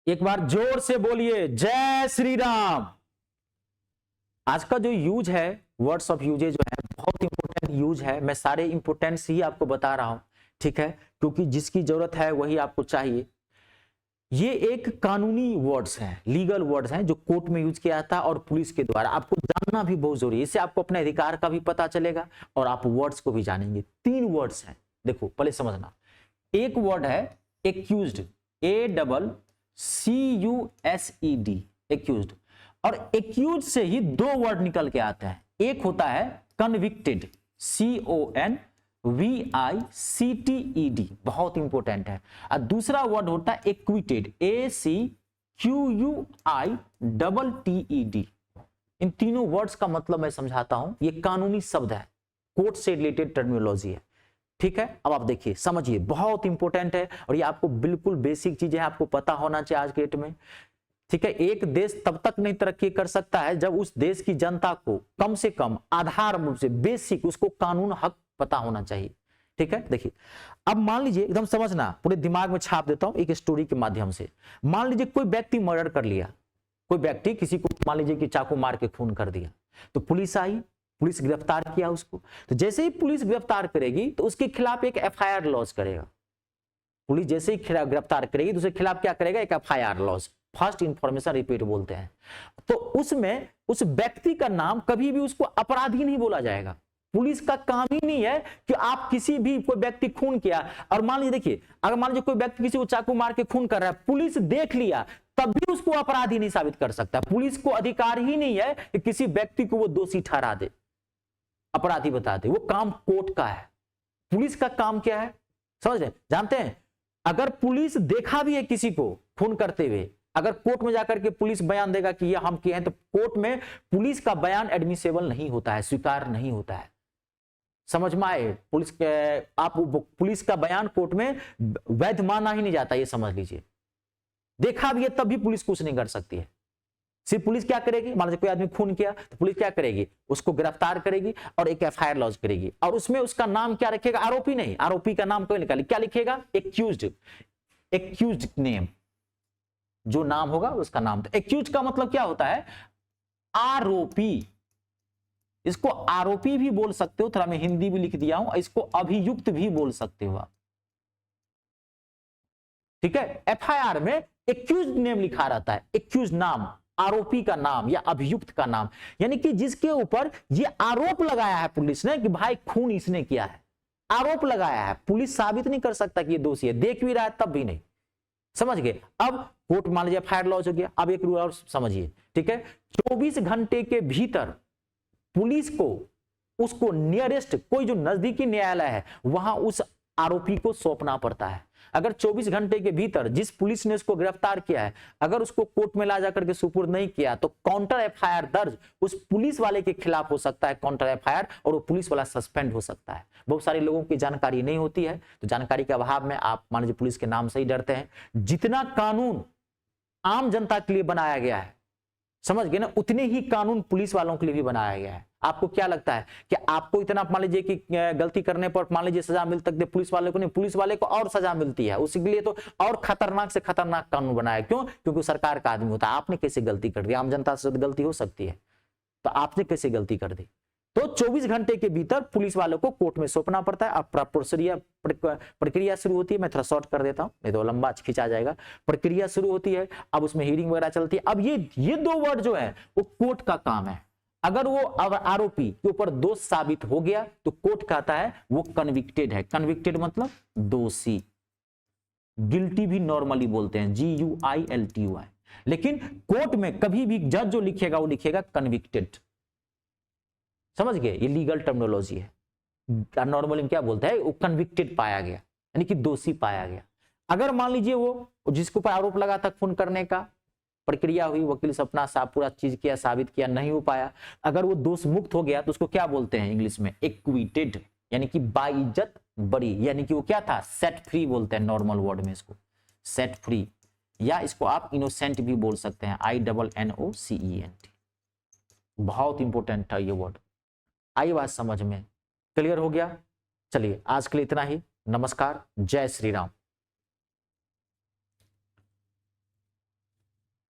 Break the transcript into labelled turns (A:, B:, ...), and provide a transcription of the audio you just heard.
A: एक बार जोर से बोलिए जय श्री राम। आज का जो यूज है, वर्ड्स ऑफ यूजेज जो है, बहुत इंपॉर्टेंट यूज है। मैं सारे इंपॉर्टेंट्स ही आपको बता रहा हूं, ठीक है, क्योंकि जिसकी जरूरत है वही आपको चाहिए। ये एक कानूनी वर्ड्स हैं, लीगल वर्ड्स हैं जो कोर्ट में यूज किया जाता है और पुलिस के द्वारा। आपको जानना भी बहुत जरूरी है, इससे आपको अपने अधिकार का भी पता चलेगा और आप वर्ड्स को भी जानेंगे। 3 वर्ड्स हैं, देखो पहले समझना। एक वर्ड है एक्यूज्ड, ACCUSED, एक्यूज्ड। और एक्यूज से ही 2 वर्ड निकल के आते हैं। एक होता है कन्विक्टेड, CONVICTED, बहुत इंपॉर्टेंट है। और दूसरा वर्ड होता है एक्विटेड, ACQUITTED। इन तीनों वर्ड्स का मतलब मैं समझाता हूं। ये कानूनी शब्द है, कोर्ट से रिलेटेड टर्मिनोलॉजी है, ठीक है। अब आप देखिए, समझिए, बहुत इंपॉर्टेंट है और ये आपको बिल्कुल बेसिक चीजें आपको पता होना चाहिए आज के डेट में, ठीक है। एक देश तब तक नहीं तरक्की कर सकता है जब उस देश की जनता को कम से कम आधार रूप से बेसिक उसको कानून हक पता होना चाहिए, ठीक है। देखिए, अब मान लीजिए, एकदम समझना, पूरे दिमाग में छाप देता हूं एक स्टोरी के माध्यम से। मान लीजिए कोई व्यक्ति मर्डर कर लिया, कोई व्यक्ति किसी को मान लीजिए कि चाकू मार के खून कर दिया, तो पुलिस आई, पुलिस गिरफ्तार किया उसको। तो जैसे ही पुलिस गिरफ्तार करेगी तो उसके खिलाफ एक FIR लॉन्च करेगा। पुलिस जैसे ही गिरफ्तार करेगी तो उसके खिलाफ क्या करेगा, एक FIR launch, first information report बोलते हैं। तो उसमें उस व्यक्ति का नाम कभी भी उसको अपराधी नहीं बोला जाएगा। पुलिस का काम ही नहीं है कि आप किसी भी कोई व्यक्ति खून किया और मान लीजिए, देखिए, अगर मान लीजिए कोई व्यक्ति किसी को चाकू मार के खून कर रहा है, पुलिस देख लिया, तब भी उसको अपराधी नहीं साबित कर सकता। पुलिस को अधिकार ही नहीं है कि किसी व्यक्ति को वो दोषी ठहरा दे, अपराधी बता दे। वो काम कोर्ट का है। पुलिस का काम क्या है, समझ रहे, जानते हैं? अगर पुलिस देखा भी है किसी को खून करते हुए, अगर कोर्ट में जाकर के पुलिस बयान देगा कि ये हम किए हैं, तो कोर्ट में पुलिस का बयान एडमिसेबल नहीं होता है, स्वीकार नहीं होता है। समझ में आए? पुलिस का बयान कोर्ट में वैध माना ही नहीं जाता, ये समझ लीजिए। देखा भी है तब भी पुलिस कुछ नहीं कर सकती है। सिर्फ पुलिस क्या करेगी, मान लीजिए कोई आदमी खून किया तो पुलिस क्या करेगी, उसको गिरफ्तार करेगी और एक FIR लॉन्च करेगी और उसमें उसका नाम क्या रखेगा, आरोपी नहीं, आरोपी का नाम कोई निकाले, क्या लिखेगा, एक्यूज्ड, एक्यूज्ड नेम, जो नाम होगा उसका नाम। तो एक्यूज्ड का मतलब क्या होता है, आरोपी। इसको आरोपी भी बोल सकते हो, थोड़ा मैं हिंदी भी लिख दिया हूं, इसको अभियुक्त भी बोल सकते हो आप, ठीक है। FIR में एक्यूज्ड नेम लिखा रहता है, एक्यूज्ड नाम, आरोपी का नाम या अभियुक्त का नाम, यानी कि जिसके ऊपर ये आरोप लगाया है पुलिस ने कि भाई खून इसने किया है, आरोप लगाया है। पुलिस साबित नहीं कर सकता कि ये दोषी है, देख भी रहा है तब भी नहीं, समझ गए। अब कोर्ट मान लीजिए FIR लॉन्च हो गया। अब एक रूल और समझिए, ठीक है। 24 घंटे के भीतर पुलिस को उसको नियरेस्ट कोई जो नजदीकी न्यायालय है वहां उस आरोपी को सौंपना पड़ता है। अगर 24 घंटे के भीतर जिस पुलिस ने उसको गिरफ्तार किया है, अगर उसको कोर्ट में ला जाकर के सुपुर्द नहीं किया, तो काउंटर FIR दर्ज उस पुलिस वाले के खिलाफ हो सकता है, काउंटर FIR, और वो पुलिस वाला सस्पेंड हो सकता है। बहुत सारे लोगों की जानकारी नहीं होती है, तो जानकारी के अभाव में आप मान लीजिए पुलिस के नाम से ही डरते हैं। जितना कानून आम जनता के लिए बनाया गया है, समझ गए ना, उतने ही कानून पुलिस वालों के लिए भी बनाया गया है। आपको क्या लगता है कि आपको इतना मान लीजिए कि गलती करने पर मान लीजिए सजा मिल सकती है, पुलिस वाले को नहीं, पुलिस वाले को और सजा मिलती है। उसी के लिए तो और खतरनाक से खतरनाक कानून बनाया। क्यों? क्योंकि सरकार का आदमी होता है। आपने कैसे गलती कर दी? आम जनता से गलती हो सकती है, तो आपने कैसे गलती कर दी? तो 24 घंटे के भीतर पुलिस वालों को कोर्ट में सौंपना पड़ता है। अब प्रक्रिया शुरू होती है। मैं थोड़ा शॉर्ट कर देता हूं, नहीं तो लंबा खिंचा जाएगा। प्रक्रिया शुरू होती है, अब उसमें हियरिंग वगैरह चलती है। अब ये 2 वर्ड जो है वो कोर्ट का काम है। अगर वो आरोपी के ऊपर दोष साबित हो गया तो कोर्ट कहता है वो कन्विक्टेड है। कन्विक्टेड मतलब दोषी, गिल्टी भी नॉर्मली बोलते हैं, GUILTY। लेकिन कोर्ट में कभी भी जज जो लिखेगा वो लिखेगा कन्विक्टेड, समझ गए? ये लीगल टर्मिनोलॉजी है। नॉर्मली क्या बोलते हैं, वो कन्विक्टेड पाया गया, यानी कि दोषी पाया गया। अगर मान लीजिए वो जिसके ऊपर आरोप लगा था खून करने का, प्रक्रिया हुई, वकील से अपना पूरा चीज किया, साबित किया, नहीं हो पाया, अगर वो दोष मुक्त हो गया तो उसको क्या बोलते हैं इंग्लिश में, एक्विटेड, यानी कि बाइज्जत बरी, यानी कि वो क्या था, सेट फ्री बोलते हैं नॉर्मल वर्ड में इसको, सेट फ्री, या इसको आप इनोसेंट भी बोल सकते हैं, INNOCENT। बहुत इंपॉर्टेंट था ये वर्ड। आई बात समझ में? क्लियर हो गया? चलिए आज के लिए इतना ही। नमस्कार, जय श्री राम।